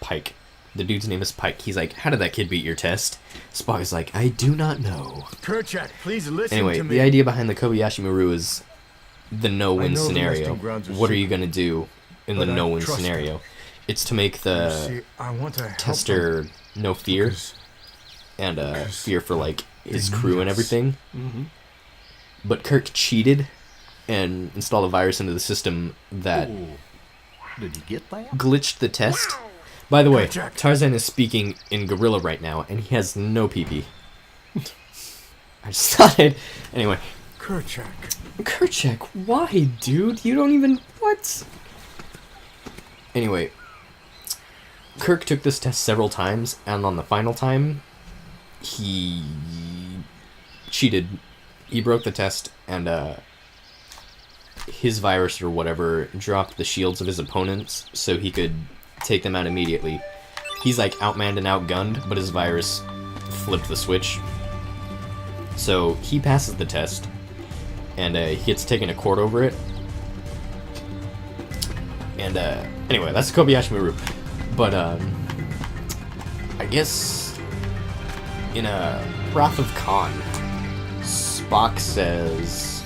Pike. The dude's name is Pike. He's like, how did that kid beat your test? Spock is like, I do not know. Kerchak, please listen Anyway, to me. the idea behind the Kobayashi Maru is the no-win scenario. What are you going to do in the no-win scenario? It's to make the tester no fear, and fear for, like, his crew and everything. Mm-hmm. But Kirk cheated and installed a virus into the system that Did you get that? glitched the test. By the way, Tarzan is speaking in gorilla right now, and he has no pee-pee. I just thought it... Anyway. Kerchak, why, dude? You don't even... What? Anyway. Kirk took this test several times, and on the final time, he cheated. He broke the test, and his virus or whatever dropped the shields of his opponents so he could take them out immediately. He's like outmanned and outgunned, but his virus flipped the switch. So he passes the test, and he gets taken to court over it. And anyway, that's Kobayashi Maru. But I guess in Wrath of Khan, Spock says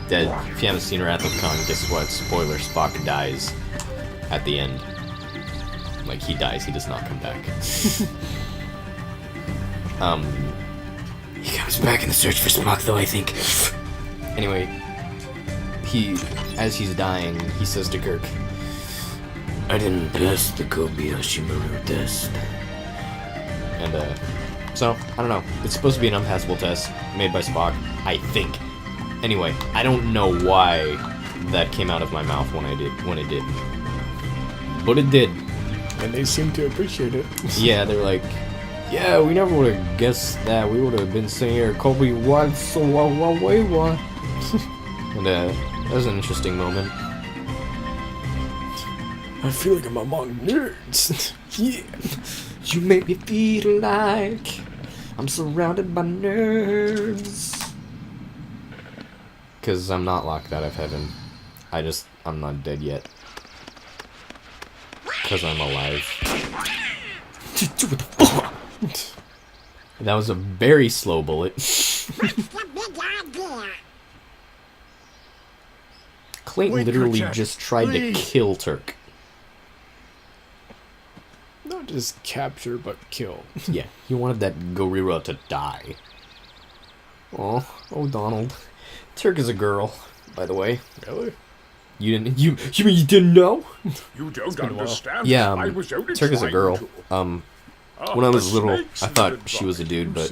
that if you haven't seen Wrath of Khan, guess what? Spoiler: Spock dies at the end. Like, he dies, he does not come back. He comes back in the search for Spock, though, I think. Anyway, as he's dying, he says to Kirk, I didn't pass the Kobayashi Maru test. And, so, I don't know. It's supposed to be an unpassable test made by Spock, I think. Anyway, I don't know why that came out of my mouth when it did. But it did. And they seem to appreciate it. Yeah, they're like, yeah, we never would have guessed that. We would have been sitting here, Kobe, what, so what, wait, what? And, that was an interesting moment. I feel like I'm among nerds. Yeah. You make me feel like I'm surrounded by nerds. Because I'm not locked out of heaven. I'm not dead yet. Because I'm alive. That was a very slow bullet. Clayton literally just tried to kill Turk. Not just capture, but kill. Yeah, he wanted that gorilla to die. Oh, Donald. Turk is a girl, by the way. Really? You mean you didn't know? You don't understand. Yeah, Turk is a girl. When I was little, I thought she was a dude, but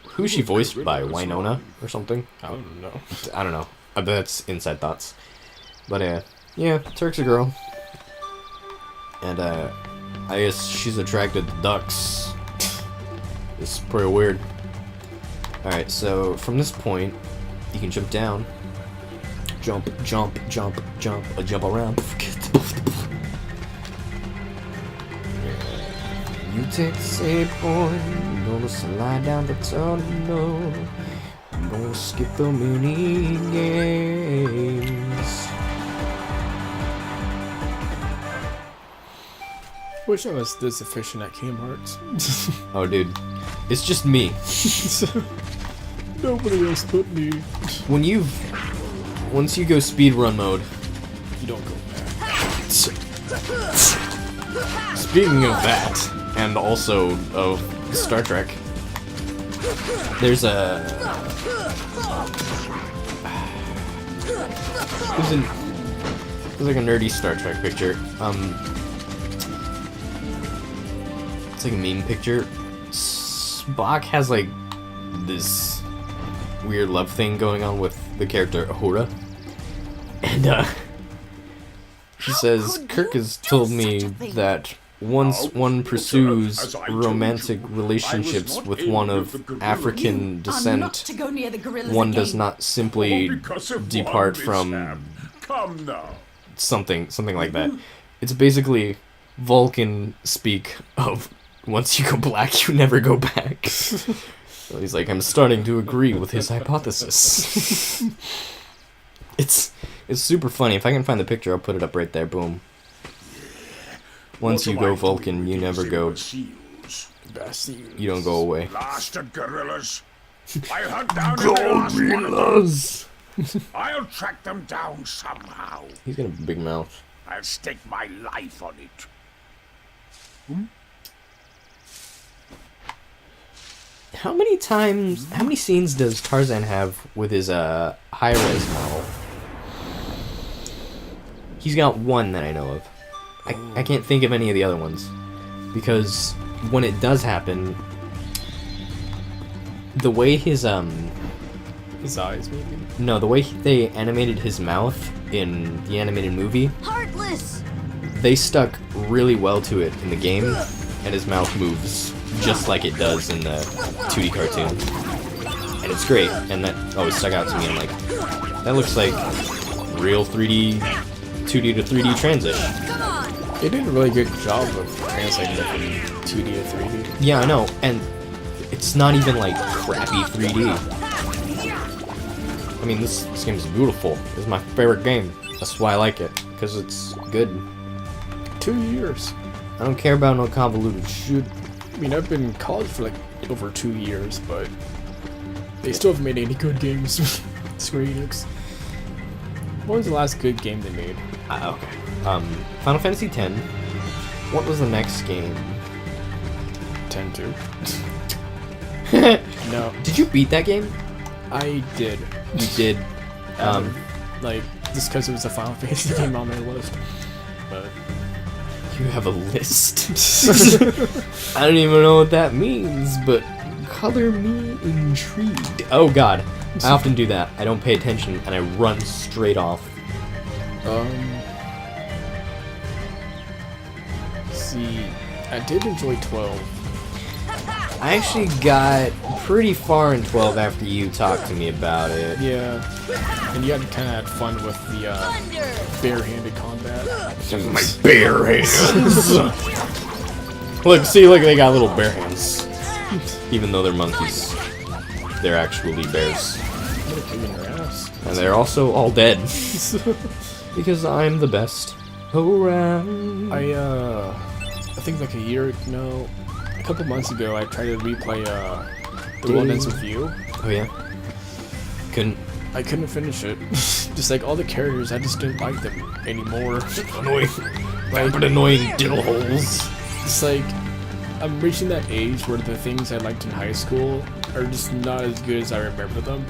who's she voiced by? Winona or something? I don't know. I don't know. I bet that's inside thoughts. But yeah, Turk's a girl, and I guess she's attracted to ducks. It's pretty weird. All right, so from this point, you can jump down. Jump around. You take the safe point, you're gonna slide down the tunnel. I'm gonna skip the mini games. Wish I was this efficient at Kmart. Oh, dude, it's just me. Nobody else but me. Once you go speedrun mode, You don't go back. speaking of that, and also of Star Trek, there's like a nerdy Star Trek picture. It's like a meme picture. Spock has like this weird love thing going on with the character Uhura. And she says, Kirk has told me that once one pursues romantic relationships with one of African descent, one does not simply depart from something like that. It's basically Vulcan speak of once you go black, you never go back. So he's like, I'm starting to agree with his hypothesis. It's super funny. If I can find the picture, I'll put it up right there. Boom. Once you go Vulcan, you never go. You don't go away. Blasted gorillas! I'll hunt down every last one of them. Gorillas! I'll track them down somehow. He's got a big mouth. I'll stake my life on it. How many scenes does Tarzan have with his high-res model? He's got one that I know of. I can't think of any of the other ones. Because when it does happen, the way his eyes, maybe? No, the way they animated his mouth in the animated movie, Heartless! they stuck really well to it in the game, and his mouth moves just like it does in the 2D cartoon. And it's great, and that always stuck out to me. I'm like, that looks like real 3D, 2D to 3D transition. Come on! They did a really good job of translating it from 2D to 3D. Yeah, I know, and it's not even like crappy 3D. I mean, this game is beautiful. This is my favorite game. That's why I like it, because it's good. 2 years. I don't care about no convoluted shit. I mean, I've been in college for like over 2 years, but they still haven't made any good games. Square Enix. What was the last good game they made? Okay. Final Fantasy X. What was the next game? 10-2. No, Did you beat that game? I did. You did. Like, just because it was a Final Fantasy game on my list. But You have a list. I don't even know what that means, but color me intrigued. Oh god, I often do that. I don't pay attention and I run straight off. see, I did enjoy 12. I actually got pretty far in 12 after you talked to me about it. Yeah, and you had to kind of had fun with the Thunder! bare-handed combat. My bare hands. Look, they got little bear hands. Even though they're monkeys, they're actually bears. I'm gonna kick in your ass. And they're also all dead. Because I'm the best around. I think like a couple months ago, I tried to replay The World Ends With You. Oh yeah? Couldn't. I couldn't finish it. Just like all the characters, I just didn't like them anymore. Annoying. But annoying diddle holes. It's like I'm reaching that age where the things I liked in high school are just not as good as I remember them.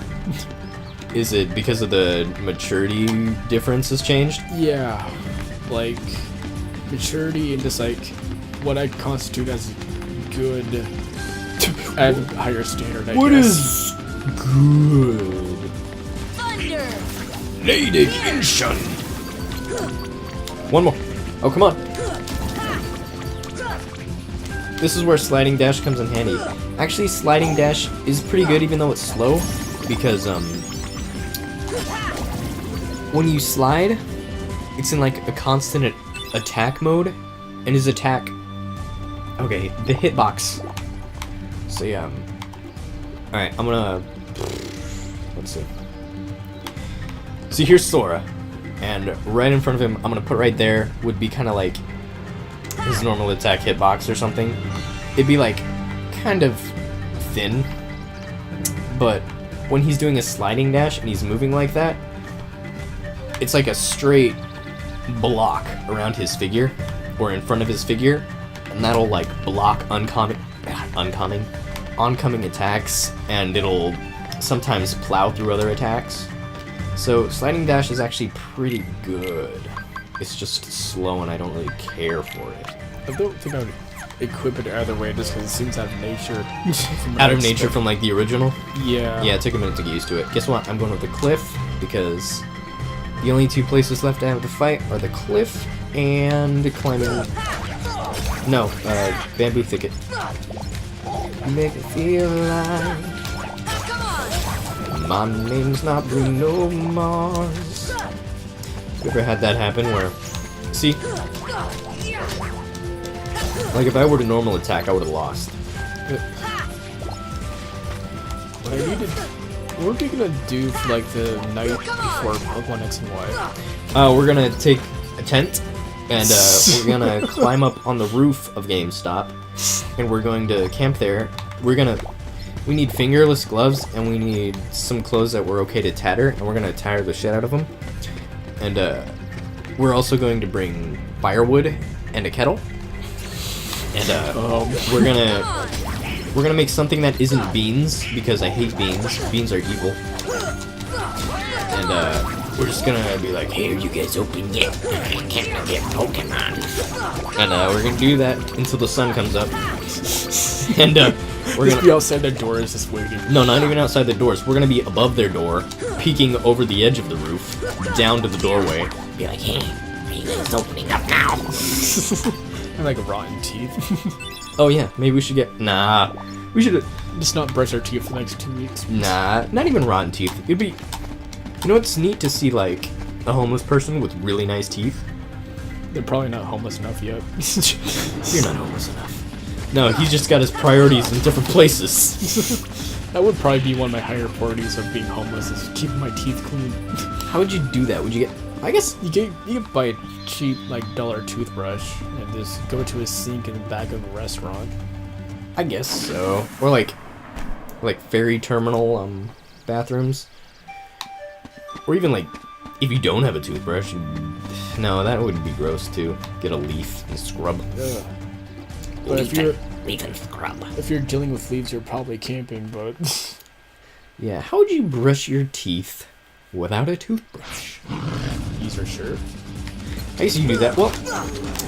Is it because of the maturity difference has changed? Yeah, like maturity and just like what I constitute as good at a higher standard. I What guess. is good? Thunder! Negation. One more. Oh, come on. This is where sliding dash comes in handy. Actually, sliding dash is pretty good even though it's slow, because when you slide, it's in like a constant attack mode, and his attack, okay, the hitbox. So yeah, alright, I'm gonna, let's see. So here's Sora, and right in front of him, I'm gonna put right there, would be kind of like his normal attack hitbox or something. It'd be like kind of thin, but when he's doing a sliding dash and he's moving like that, it's like a straight block around his figure, or in front of his figure, and that'll like block oncoming attacks, and it'll sometimes plow through other attacks. So sliding dash is actually pretty good. It's just slow and I don't really care for it. I don't think I would equip it either way just because it seems out of nature. Out of nature from like the original? Yeah. Yeah, it took a minute to get used to it. Guess what? I'm going with the cliff because the only two places left I have to fight are the cliff and climbing. No, bamboo thicket. Make it feel like my name's not Bruno Mars. You ever had that happen where, see, like if I were to normal attack, I would have lost. What I need to... What are we gonna do for, like, the night before Pokemon X and Y? We're gonna take a tent, and we're gonna climb up on the roof of GameStop, and we're going to camp there. We need fingerless gloves, and we need some clothes that were okay to tatter, and we're gonna tatter the shit out of them. And we're also going to bring firewood and a kettle, and we're gonna make something that isn't beans, because I hate beans. Beans are evil. And we're just gonna be like, here, you guys open it. I can't get Pokemon. And we're gonna do that until the sun comes up. And we're Just gonna be outside their doors just waiting. No, not even outside the doors. We're gonna be above their door, peeking over the edge of the roof, down to the doorway. Be like, hey, are you guys opening up now? And like rotten teeth. Oh yeah, maybe we should get... Nah. We should... Just not brush our teeth for the next 2 weeks. Nah, not even rotten teeth. It'd be... You know, it's neat to see, like, a homeless person with really nice teeth. They're probably not homeless enough yet. You're not homeless enough. No, he's just got his priorities in different places. That would probably be one of my higher priorities of being homeless, is keeping my teeth clean. How would you do that? Would you get... I guess... You can buy a cheap, like, $1 toothbrush and just go to a sink in the back of a restaurant. I guess so. Or, like ferry terminal, bathrooms. Or even, like, if you don't have a toothbrush, no, that would be gross, too. Get a leaf and scrub. Ugh. But if you're dealing with leaves, you're probably camping, but... Yeah, how would you brush your teeth without a toothbrush? Use your shirt. I guess you can do that. Well,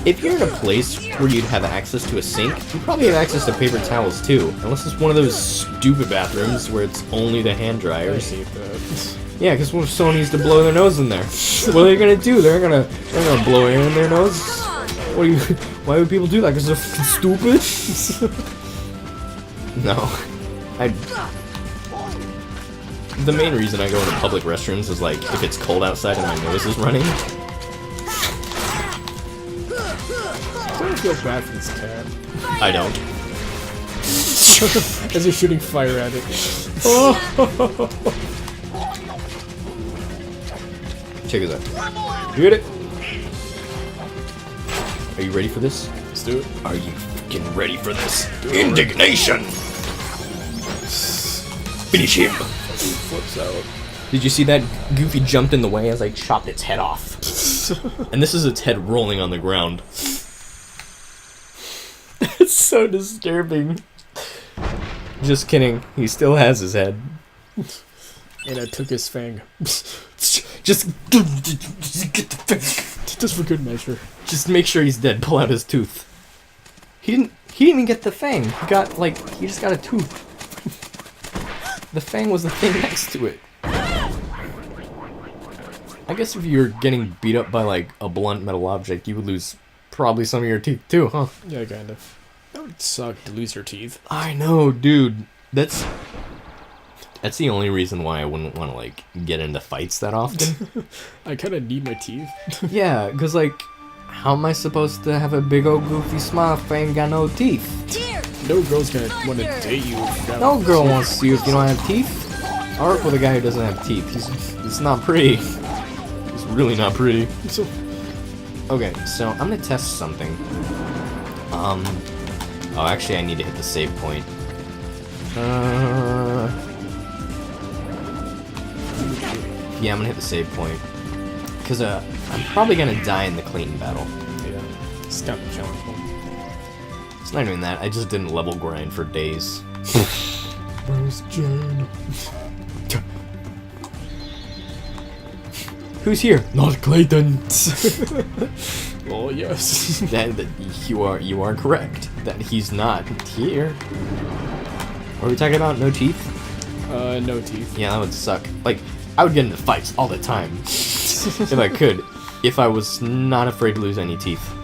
if you're in a place where you'd have access to a sink, you probably have access to paper towels, too. Unless it's one of those stupid bathrooms where it's only the hand I dryers. hate that. Yeah, because what if someone needs to blow their nose in there? What are they gonna do? They're gonna blow air in their nose? What do you... Why would people do that? Because they're fucking stupid? No. The main reason I go into public restrooms is, like, if it's cold outside and my nose is running. I don't feel bad for this cat. I don't. As you're shooting fire at it. Check this out. You get it? Are you ready for this? Let's do it. Are you fucking ready for this? Indignation! Finish him! Flips out. Did you see that? Goofy jumped in the way as I chopped its head off. And this is its head rolling on the ground. It's so disturbing. Just kidding. He still has his head. And I took his fang. Just get the fang. Just for good measure. Just make sure he's dead. Pull out his tooth. He didn't even get the fang. He just got a tooth. The fang was the thing next to it. I guess if you were getting beat up by, like, a blunt metal object, you would lose probably some of your teeth too, huh? Yeah, kind of. That would suck to lose your teeth. I know, dude. That's the only reason why I wouldn't want to, like, get into fights that often. I kind of need my teeth. Yeah, because, like, how am I supposed to have a big old goofy smile if I ain't got no teeth? Dear No girl's gonna want to date you. Without No girl wants to see you if you don't have teeth. I work with a guy who doesn't have teeth. He's not pretty. He's really not pretty. So, Okay, so I'm gonna test something. Oh, actually, I need to hit the save point. Yeah, I'm gonna hit the save point. Because, I'm probably gonna die in the clean battle. yeah. It's kind of a challenge one. It's not even that, I just didn't level grind for days. Where's Jane? Who's here? Not Clayton! Oh, yes. You are correct. That he's not here. What are we talking about? No teeth? No teeth. Yeah, that would suck. Like, I would get into fights all the time. If I could. If I was not afraid to lose any teeth.